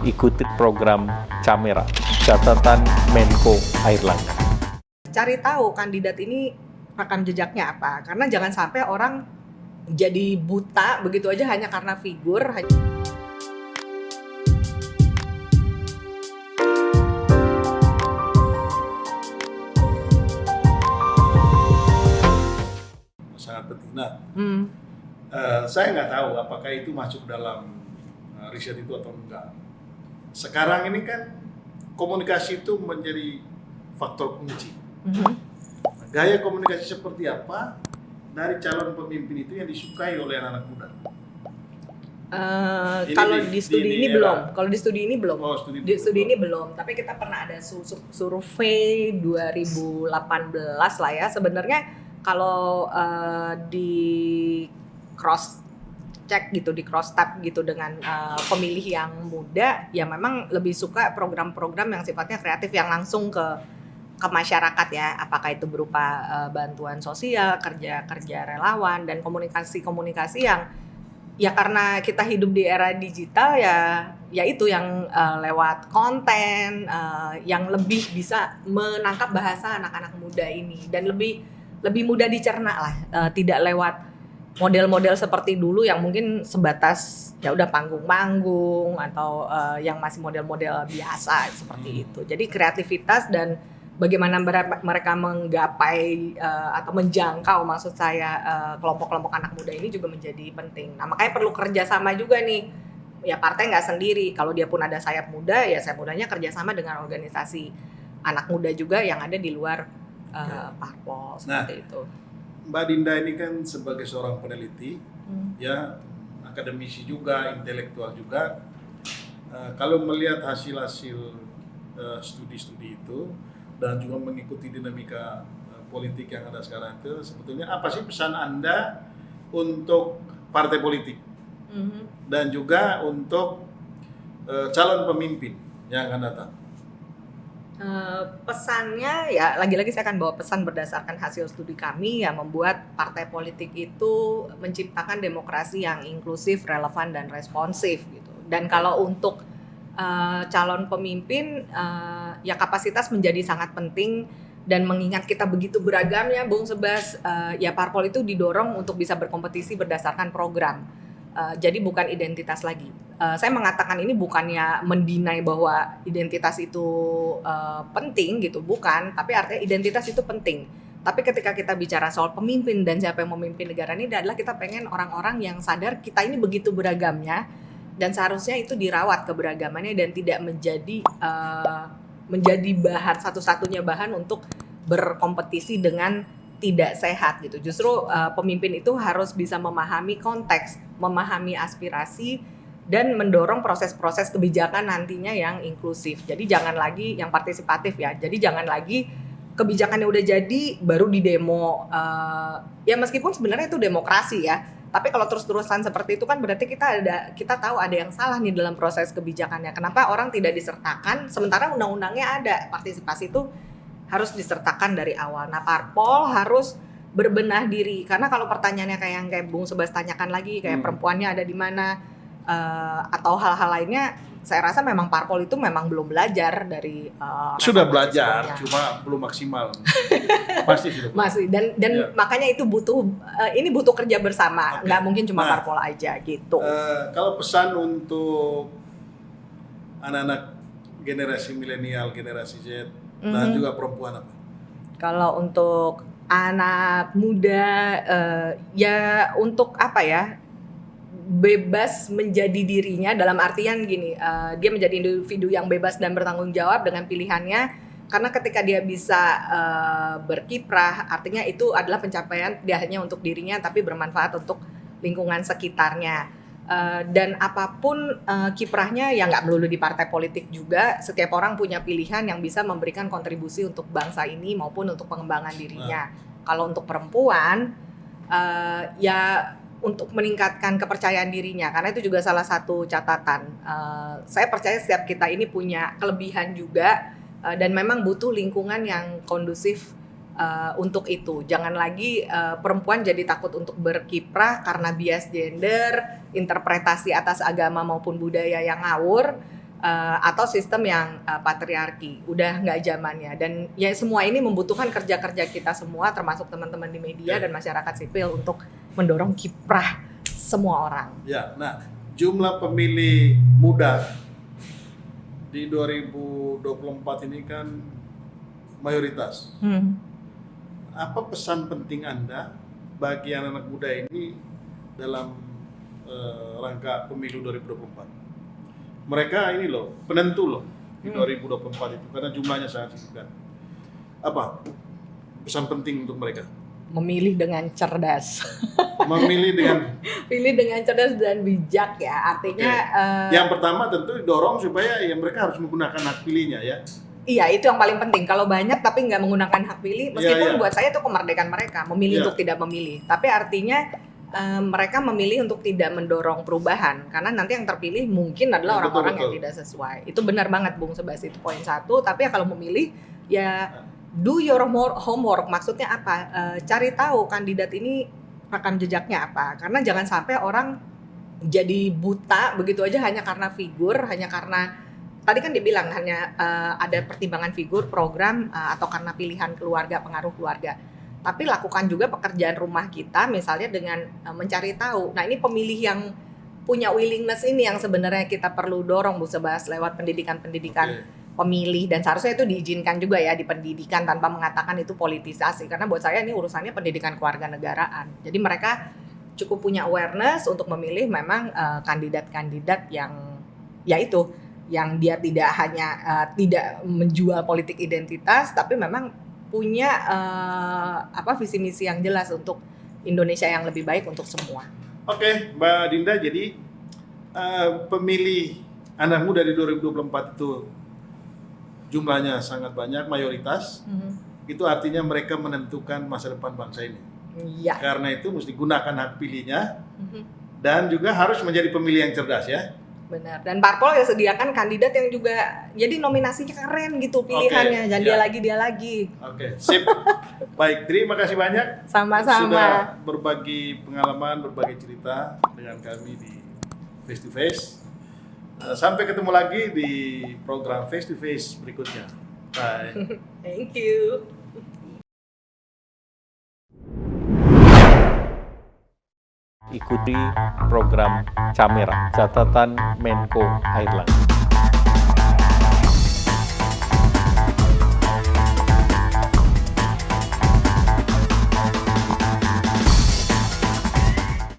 ikuti program Camera, catatan Menko Airlangga. Cari tahu kandidat ini rekam jejaknya apa, karena jangan sampai orang jadi buta begitu aja hanya karena figur. Sangat penting. Saya nggak tahu apakah itu masuk dalam riset itu atau enggak. Sekarang ini kan komunikasi itu menjadi faktor kunci. Gaya komunikasi seperti apa dari calon pemimpin itu yang disukai oleh anak-anak muda? Kalau di studi ini belum. Kalau di studi ini belum. Oh, Di studi ini belum. Tapi kita pernah ada survei 2018 lah ya. Sebenarnya kalau di cross check gitu, di cross tab gitu dengan pemilih yang muda, ya memang lebih suka program-program yang sifatnya kreatif yang langsung ke masyarakat ya, apakah itu berupa bantuan sosial, kerja relawan, dan komunikasi yang ya karena kita hidup di era digital ya itu yang lewat konten yang lebih bisa menangkap bahasa anak-anak muda ini dan lebih mudah dicerna lah, tidak lewat model-model seperti dulu yang mungkin sebatas ya udah panggung-panggung atau yang masih model-model biasa seperti itu. Jadi kreativitas dan bagaimana mereka menggapai atau menjangkau maksud saya kelompok-kelompok anak muda ini juga menjadi penting. Nah makanya perlu kerjasama juga nih. Ya partai nggak sendiri. Kalau dia pun ada sayap muda, ya sayap mudanya kerjasama dengan organisasi anak muda juga yang ada di luar parpol seperti itu. Mbak Dinda ini kan sebagai seorang peneliti, ya akademisi juga, intelektual juga. Kalau melihat hasil-hasil studi-studi itu dan juga mengikuti dinamika politik yang ada sekarang itu, sebetulnya apa sih pesan Anda untuk partai politik dan juga untuk calon pemimpin yang akan datang? Pesannya ya lagi-lagi saya akan bawa pesan berdasarkan hasil studi kami yang membuat partai politik itu menciptakan demokrasi yang inklusif, relevan dan responsif gitu. Dan kalau untuk calon pemimpin ya kapasitas menjadi sangat penting dan mengingat kita begitu beragamnya Bung Sebas, ya parpol itu didorong untuk bisa berkompetisi berdasarkan program. Jadi bukan identitas lagi. Saya mengatakan ini bukannya mendinai bahwa identitas itu penting gitu, bukan. Tapi artinya identitas itu penting. Tapi ketika kita bicara soal pemimpin dan siapa yang memimpin negara ini adalah kita pengen orang-orang yang sadar kita ini begitu beragamnya dan seharusnya itu dirawat keberagamannya dan tidak menjadi bahan satu-satunya bahan untuk berkompetisi dengan tidak sehat gitu. Justru pemimpin itu harus bisa memahami konteks, memahami aspirasi dan mendorong proses-proses kebijakan nantinya yang inklusif. Jadi jangan lagi yang partisipatif ya. Jadi jangan lagi kebijakannya udah jadi baru di demo. Ya meskipun sebenarnya itu demokrasi ya. Tapi kalau terus-terusan seperti itu kan berarti kita tahu ada yang salah nih dalam proses kebijakannya. Kenapa orang tidak disertakan sementara undang-undangnya ada. Partisipasi itu harus disertakan dari awal. Nah, parpol harus berbenah diri karena kalau pertanyaannya kayak Bung Sebas tanyakan lagi kayak perempuannya ada di mana atau hal-hal lainnya, saya rasa memang parpol itu memang belum belajar dari sudah belajar, cuma belum maksimal. Pasti sudah. Masih dan ya. Makanya itu butuh kerja bersama, nggak mungkin cuma parpol aja gitu. Kalau pesan untuk anak-anak generasi milenial, generasi Z dan juga perempuan apa? Kalau untuk anak muda ya untuk apa ya? Bebas menjadi dirinya dalam artian gini, dia menjadi individu yang bebas dan bertanggung jawab dengan pilihannya karena ketika dia bisa berkiprah artinya itu adalah pencapaian tidak hanya untuk dirinya tapi bermanfaat untuk lingkungan sekitarnya. Dan apapun kiprahnya ya nggak melulu di partai politik juga, setiap orang punya pilihan yang bisa memberikan kontribusi untuk bangsa ini maupun untuk pengembangan dirinya. Kalau untuk perempuan ya untuk meningkatkan kepercayaan dirinya karena itu juga salah satu catatan. Saya percaya setiap kita ini punya kelebihan juga dan memang butuh lingkungan yang kondusif untuk itu. Jangan lagi perempuan jadi takut untuk berkiprah karena bias gender, interpretasi atas agama maupun budaya yang ngawur. atau sistem yang patriarki, udah nggak zamannya. Dan ya semua ini membutuhkan kerja-kerja kita semua, termasuk teman-teman di media dan masyarakat sipil untuk mendorong kiprah semua orang. Ya, nah jumlah pemilih muda di 2024 ini kan mayoritas. Apa pesan penting Anda bagi anak-anak muda ini dalam rangka pemilu 2024? Mereka ini loh, penentu loh di 2024 itu, karena jumlahnya sangat signifikan. Apa pesan penting untuk mereka? Memilih dengan cerdas. Memilih dengan Pilih dengan cerdas dan bijak ya. Artinya yang pertama tentu dorong supaya ya mereka harus menggunakan hak pilihnya ya. iya, itu yang paling penting. Kalau banyak tapi nggak menggunakan hak pilih, meskipun buat saya itu kemerdekaan mereka memilih untuk tidak memilih. Tapi artinya mereka memilih untuk tidak mendorong perubahan, karena nanti yang terpilih mungkin adalah orang-orang yang tidak sesuai. Itu benar banget Bung Sebas, itu poin 1. Tapi ya kalau memilih ya do your homework. Maksudnya apa? Cari tahu kandidat ini rekam jejaknya apa. Karena jangan sampai orang jadi buta begitu aja hanya karena figur, hanya karena tadi kan dibilang hanya ada pertimbangan figur, program, atau karena pilihan keluarga, pengaruh keluarga. Tapi lakukan juga pekerjaan rumah kita, misalnya dengan mencari tahu. Nah, ini pemilih yang punya willingness ini yang sebenarnya kita perlu dorong, Bu Sebas, lewat pendidikan-pendidikan pemilih. Dan seharusnya itu diizinkan juga ya di pendidikan tanpa mengatakan itu politisasi. Karena buat saya ini urusannya pendidikan kewarganegaraan. Jadi mereka cukup punya awareness untuk memilih memang kandidat-kandidat yang ya itu, yang dia tidak hanya tidak menjual politik identitas, tapi memang punya visi misi yang jelas untuk Indonesia yang lebih baik untuk semua. Oke, Mbak Dinda, jadi pemilih anak muda di 2024 itu jumlahnya sangat banyak, mayoritas. Itu artinya mereka menentukan masa depan bangsa ini. Iya. Karena itu mesti gunakan hak pilihnya dan juga harus menjadi pemilih yang cerdas ya. Benar. Dan parpol ya sediakan kandidat yang juga jadi nominasinya keren gitu pilihannya. Dan dia lagi. Oke, sip. Baik, terima kasih banyak. Sama-sama. Sudah berbagi pengalaman, berbagi cerita dengan kami di Face to Face. Sampai ketemu lagi di program Face to Face berikutnya. Bye. Thank you. Ikuti program Camera, catatan Menko Airlangga.